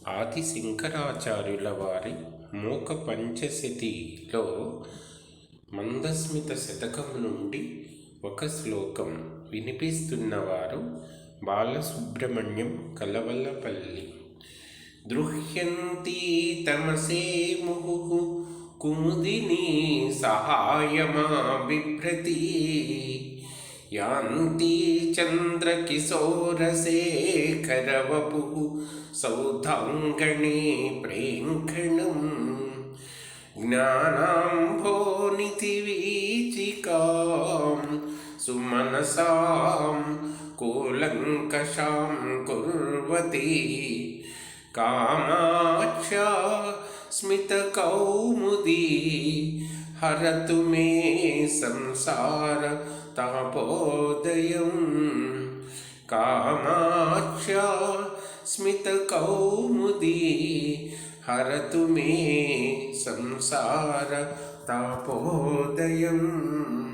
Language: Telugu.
ఆది శంకరాచార్యుల వారి మూక పంచశతిలో మందస్మిత శతకం నుండి ఒక శ్లోకం వినిపిస్తున్నవారు బాలసుబ్రహ్మణ్యం కలవలపల్లి. దృహ్యంతి తమసే ముహుః కుముదినీ సహాయమా బిభ్రతి యాంతి చంద్రకిశోరశేఖరవపుః సౌధాంగణే ప్రేంఖణం జ్ఞానాంభోనిధివీచికాం సుమనసాం కూలంకషాం కుర్వతి కామాక్షా స్మితకౌముదీ హరతు మే సంసార తాపోదయం. కామాక్షా స్మితకౌముదీ హరతు మే సంసార తాపోదయం.